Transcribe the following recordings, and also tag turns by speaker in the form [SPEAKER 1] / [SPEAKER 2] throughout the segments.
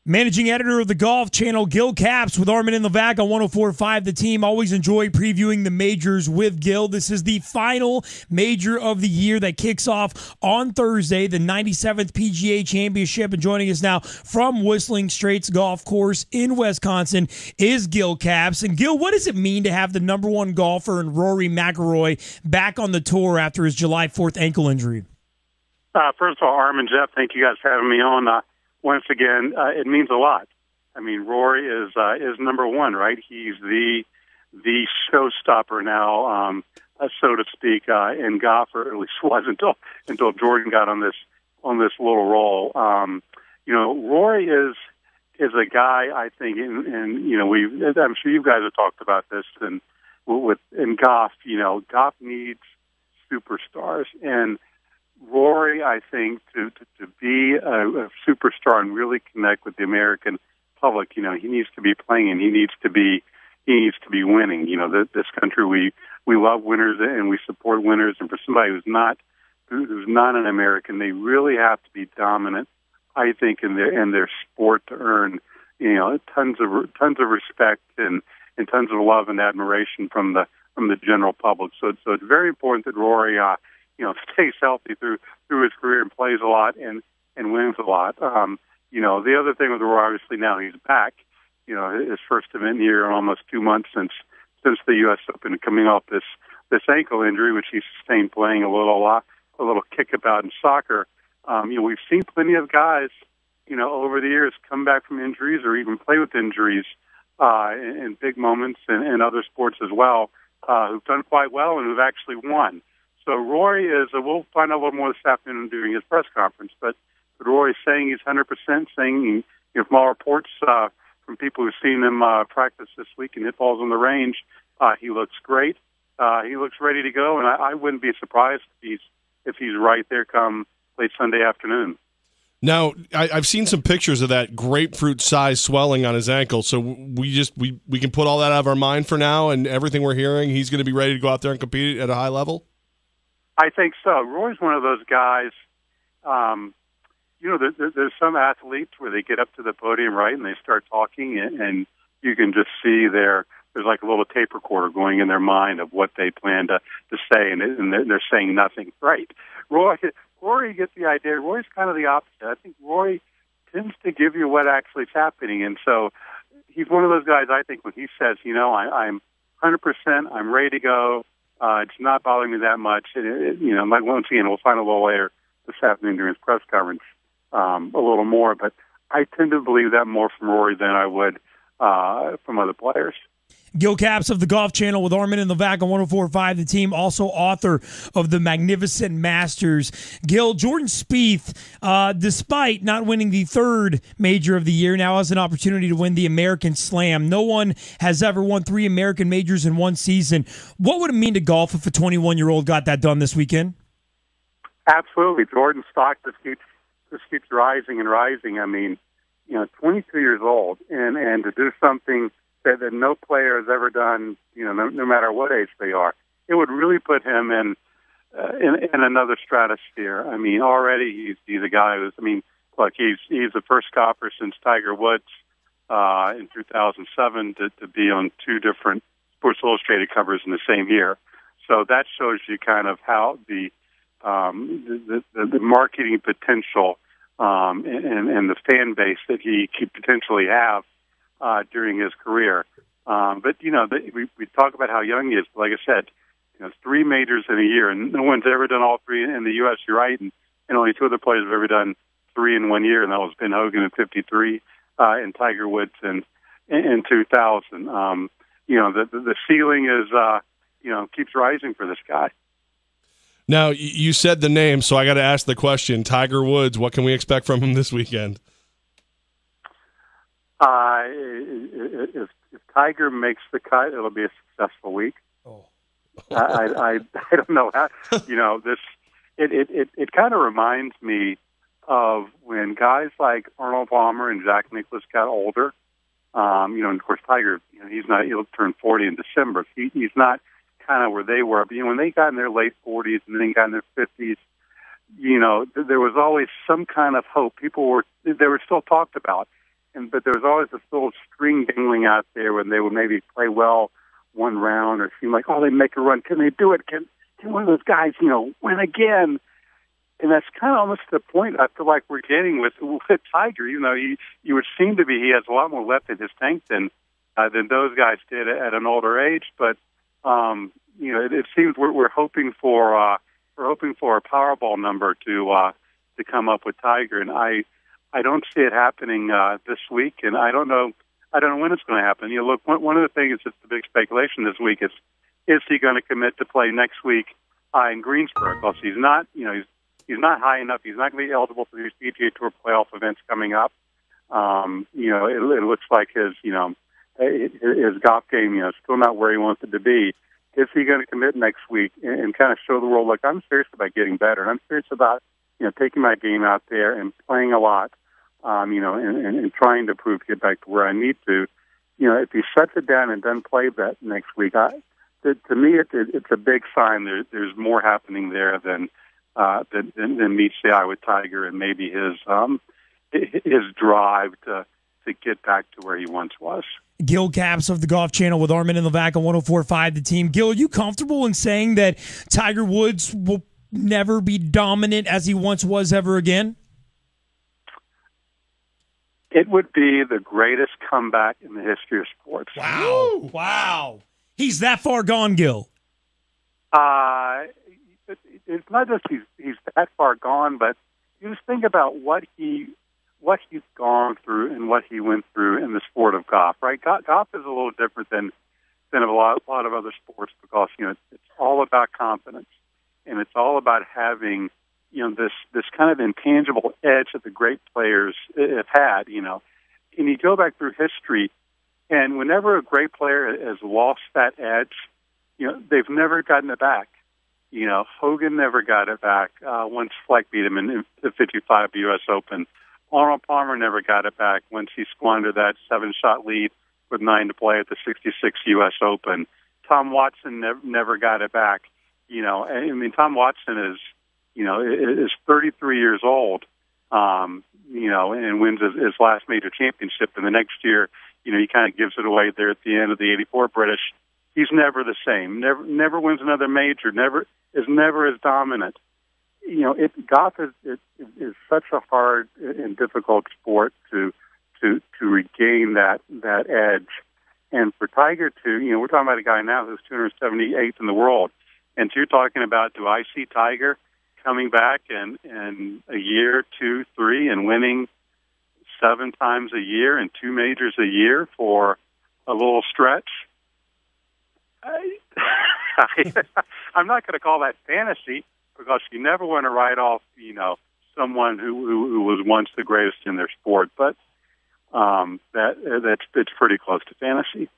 [SPEAKER 1] Managing editor of the Golf Channel, Gil Capps with Armen Levack on 104.5 The Team. Always enjoy previewing the majors with Gil. This is the final major of the year that kicks off on Thursday, the 97th PGA Championship. And joining us now from Whistling Straits Golf Course in Wisconsin is Gil Capps. And Gil, what does it mean to have the number one golfer in Rory McIlroy back on the tour after his July 4th ankle injury?
[SPEAKER 2] First of all, Armen, Jeff, thank you guys for having me on. Once again, it means a lot. I mean, Rory is number one, right? He's the showstopper now, so to speak, in golf, or at least was until Jordan got on this little roll. Rory is a guy, I think, and I'm sure you guys have talked about this, and in golf, golf needs superstars, and Rory, I think, to be a superstar and really connect with the American public, he needs to be playing and he needs to be winning. This country, we love winners and we support winners. And for somebody who's not an American, they really have to be dominant, I think, in their sport to earn, tons of respect and tons of love and admiration from the general public. So it's very important that Rory, stays healthy through his career and plays a lot and wins a lot. The other thing with Rory, obviously now he's back. His first event here in almost 2 months since the U.S. Open, coming off this ankle injury, which he sustained playing a little kickabout in soccer. We've seen plenty of guys, over the years come back from injuries or even play with injuries in big moments and other sports as well, who've done quite well and who've actually won. So Rory we'll find out a little more this afternoon during his press conference, but Rory's saying he's 100%, saying, from all reports from people who've seen him practice this week and hit balls on the range, he looks great. He looks ready to go, and I wouldn't be surprised if he's right there come late Sunday afternoon.
[SPEAKER 3] Now, I've seen some pictures of that grapefruit-sized swelling on his ankle, so we can put all that out of our mind for now, and everything we're hearing, he's going to be ready to go out there and compete at a high level?
[SPEAKER 2] I think so. Roy's one of those guys, there's some athletes where they get up to the podium, right, and they start talking, and you can just see there's like a little tape recorder going in their mind of what they plan to say, and they're saying nothing, right? Rory gets the idea. Rory's kind of the opposite. I think Rory tends to give you what actually is happening, and so he's one of those guys, I think, when he says, I'm 100%, I'm ready to go, it's not bothering me that much. Once again, we'll find a little later this afternoon during his press conference a little more. But I tend to believe that more from Rory than I would from other players.
[SPEAKER 1] Gil Capps of the Golf Channel with Armen Levack on 104.5 The Team, also author of The Magnificent Masters. Gil, Jordan Spieth, despite not winning the third major of the year, now has an opportunity to win the American Slam. No one has ever won 3 American majors in one season. What would it mean to golf if a 21-year-old got that done this weekend?
[SPEAKER 2] Absolutely. Jordan's stock just keeps rising and rising. I mean, 22 years old, and to do something that no player has ever done, no matter what age they are, it would really put him in another stratosphere. I mean, already he's a guy who's, look, he's the first golfer since Tiger Woods in 2007 to be on 2 different Sports Illustrated covers in the same year. So that shows you kind of how the marketing potential and the fan base that he could potentially have during his career. But, we talk about how young he is. Like I said, 3 majors in a year, and no one's ever done all 3 in the U.S., you're right, and only 2 other players have ever done 3 in 1 year, and that was Ben Hogan in 53 and Tiger Woods in 2000. The ceiling is, keeps rising for this guy.
[SPEAKER 3] Now, you said the name, so I got to ask the question. Tiger Woods, what can we expect from him this weekend?
[SPEAKER 2] If Tiger makes the cut, it'll be a successful week.
[SPEAKER 3] Oh.
[SPEAKER 2] I don't know how. It kind of reminds me of when guys like Arnold Palmer and Jack Nicklaus got older. And of course Tiger, he'll turn 40 in December. He's not kind of where they were. But, when they got in their late 40s and then got in their 50s, there was always some kind of hope. They were still talked about. but there was always this little string dangling out there when they would maybe play well one round or seem like, oh, they make a run. Can they do it? Can one of those guys, win again? And that's kind of almost the point I feel like we're getting with Tiger. You would seem to be, he has a lot more left in his tank than those guys did at an older age. But it seems we're hoping for a Powerball number to come up with Tiger, and I don't see it happening this week, and I don't know when it's going to happen. Look, one of the things that's the big speculation this week is he going to commit to play next week in Greensboro? Because he's not, he's not high enough. He's not going to be eligible for these PGA Tour playoff events coming up. It looks like his golf game, still not where he wants it to be. Is he going to commit next week and kind of show the world, look, I'm serious about getting better, and I'm serious about, taking my game out there and playing a lot, and trying to prove to get back to where I need to. If he shuts it down and doesn't play that next week, to me, it's a big sign there's more happening there than meets the eye with Tiger and maybe his drive to get back to where he once was.
[SPEAKER 1] Gil Caps of the Golf Channel with Armen Levack on 104.5 The Team. Gil, are you comfortable in saying that Tiger Woods will never be dominant as he once was ever again?
[SPEAKER 2] It would be the greatest comeback in the history of sports.
[SPEAKER 1] Wow. Wow. He's that far gone, Gil.
[SPEAKER 2] It's not just he's that far gone, but you just think about what he's gone through and what he went through in the sport of golf, right? Golf is a little different than a lot of other sports because, it's all about confidence, and it's all about having, this kind of intangible edge that the great players have had, And you go back through history, and whenever a great player has lost that edge, they've never gotten it back. Hogan never got it back once Fleck beat him in the 55 U.S. Open. Arnold Palmer never got it back once he squandered that 7-shot lead with 9 to play at the 66 U.S. Open. Tom Watson never got it back. Tom Watson is 33 years old, and wins his last major championship. And the next year, he kind of gives it away there at the end of the '84 British. He's never the same. Never wins another major. Never as dominant. Golf is such a hard and difficult sport to regain that edge. And for Tiger to, we're talking about a guy now who's 278th in the world. And so you're talking about, do I see Tiger coming back in a year, 2, 3, and winning 7 times a year and 2 majors a year for a little stretch? I'm not going to call that fantasy because you never want to write off, someone who was once the greatest in their sport. But it's pretty close to fantasy.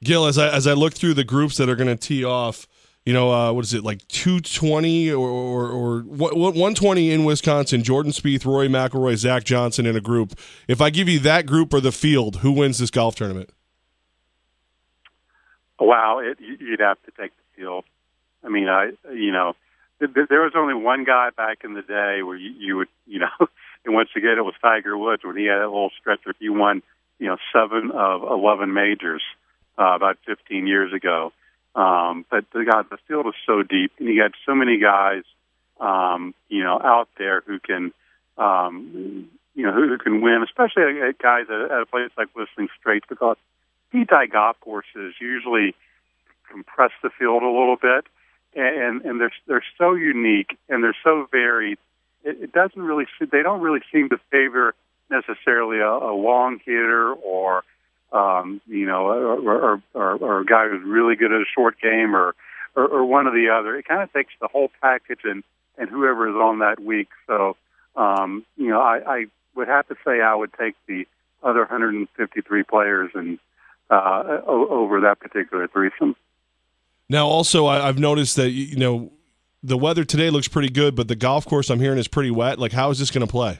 [SPEAKER 3] Gil, as I look through the groups that are going to tee off, what is it, like 220 or 120 in Wisconsin? Jordan Spieth, Rory McIlroy, Zach Johnson in a group. If I give you that group or the field, who wins this golf tournament?
[SPEAKER 2] Wow, you'd have to take the field. I mean, there was only one guy back in the day where you would, and once again it was Tiger Woods when he had that little stretch where he won, 7 of 11 majors about 15 years ago. But the field is so deep, and you got so many guys, out there who can, who can win, especially guys at a place like Whistling Straits, because P-tie golf courses usually compress the field a little bit, and they're so unique and they're so varied. It doesn't really, they don't really seem to favor necessarily a long hitter or or a guy who's really good at a short game or one or the other. It kind of takes the whole package and whoever is on that week. So, I would have to say I would take the other 153 players and over that particular threesome.
[SPEAKER 3] Now, also, I've noticed that, the weather today looks pretty good, but the golf course I'm hearing is pretty wet. Like, how is this going to play?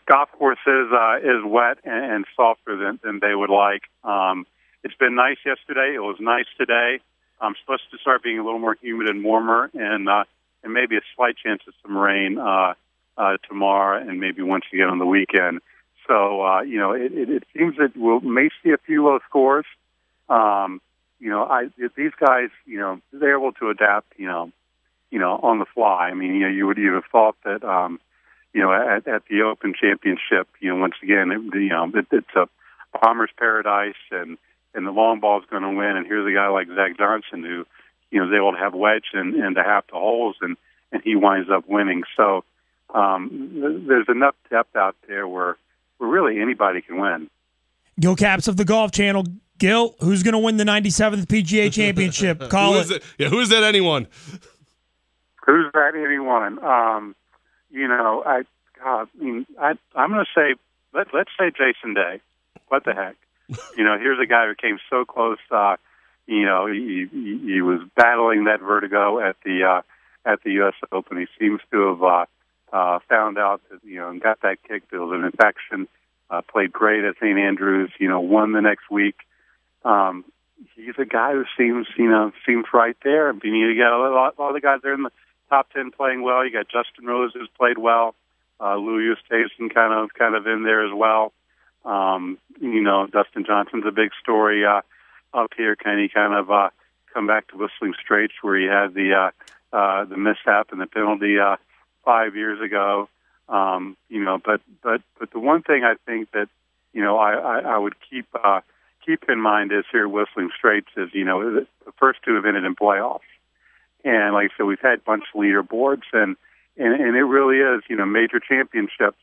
[SPEAKER 2] Golf course is wet and softer than they would like. It's been nice yesterday. It was nice today. I'm supposed to start being a little more humid and warmer, and maybe a slight chance of some rain tomorrow, and maybe once again on the weekend. So, it seems that may see a few low scores. These guys, they're able to adapt, on the fly. I mean, you would have thought that, at the Open Championship, once again, it's a bomber's paradise, and the long ball is going to win. And here's a guy like Zach Johnson who, is able to have wedge into half the holes, and he winds up winning. So there's enough depth out there where really anybody can win.
[SPEAKER 1] Gil Caps of the Golf Channel. Gil, who's going to win the 97th PGA Championship? Call it.
[SPEAKER 3] Who is that anyone?
[SPEAKER 2] Who's that anyone? I'm going to say, let's say Jason Day. What the heck? Here's a guy who came so close. He was battling that vertigo at the U.S. Open. He seems to have found out that and got that kick. There was an infection. Played great at St. Andrews. Won the next week. He's a guy who seems right there. I mean, you got a lot of the guys there in the top 10 playing well. You got Justin Rose who's played well. Louis Oosthuizen kind of in there as well. Dustin Johnson's a big story up here. Can he kind of come back to Whistling Straits where he had the mishap and the penalty 5 years ago? But the one thing I think that I would keep in mind is here at Whistling Straits is the first two have ended in playoffs, and like I said, we've had a bunch of leaderboards, and it really is major championships.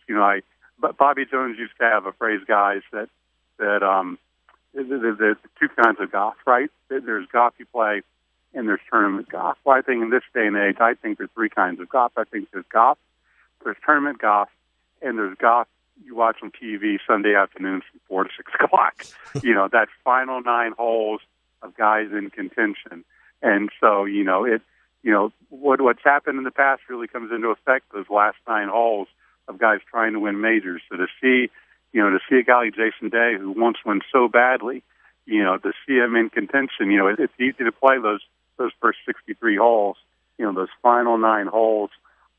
[SPEAKER 2] But Bobby Jones used to have a phrase, guys, that there's two kinds of golf, right? There's golf you play, and there's tournament golf. Well, I think in this day and age, I think there's three kinds of golf. I think there's golf, there's tournament golf, and there's golf you watch on TV Sunday afternoons from 4 to 6 o'clock. That final 9 holes of guys in contention. And so, what's happened in the past really comes into effect those last 9 holes of guys trying to win majors. So to see a guy like Jason Day who once went so badly, to see him in contention, it's easy to play those first 63 holes, those final 9 holes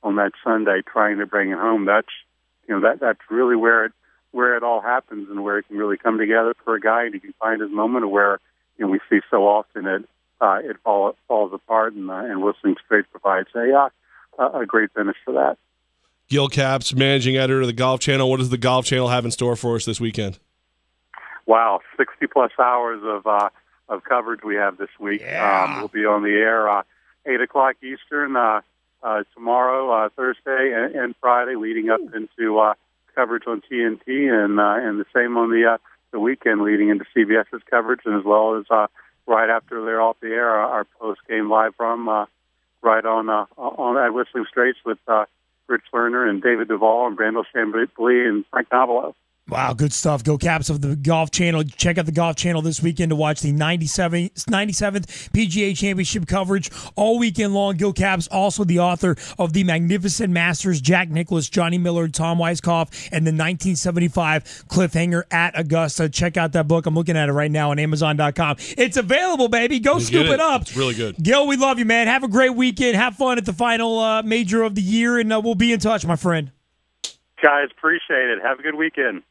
[SPEAKER 2] on that Sunday trying to bring it home. That's really where it all happens and where it can really come together for a guy, and he can find his moment where we see so often it falls apart, and Whistling Straits provides a great finish for that.
[SPEAKER 3] Gil Caps, managing editor of the Golf Channel. What does the Golf Channel have in store for us this weekend?
[SPEAKER 2] Wow, 60+ hours of coverage we have this week.
[SPEAKER 1] Yeah.
[SPEAKER 2] We'll be on the air 8 o'clock Eastern tomorrow, Thursday, and Friday, leading up into coverage on TNT, and the same on the weekend, leading into CBS's coverage, and as well as right after they're off the air, our post-game live from right on at Whistling Straits with Rich Lerner and David Duvall and Brandel Chambly and Frank Novelo.
[SPEAKER 1] Wow, good stuff. Go Caps of the Golf Channel. Check out the Golf Channel this weekend to watch the 97th PGA Championship coverage all weekend long. Gil Caps, also the author of The Magnificent Masters, Jack Nicklaus, Johnny Miller, Tom Weiskopf, and the 1975 Cliffhanger at Augusta. Check out that book. I'm looking at it right now on Amazon.com. It's available, baby. Go scoop it up.
[SPEAKER 3] It's really good.
[SPEAKER 1] Gil, we love you, man. Have a great weekend. Have fun at the final major of the year, and we'll be in touch, my friend.
[SPEAKER 2] Guys, appreciate it. Have a good weekend.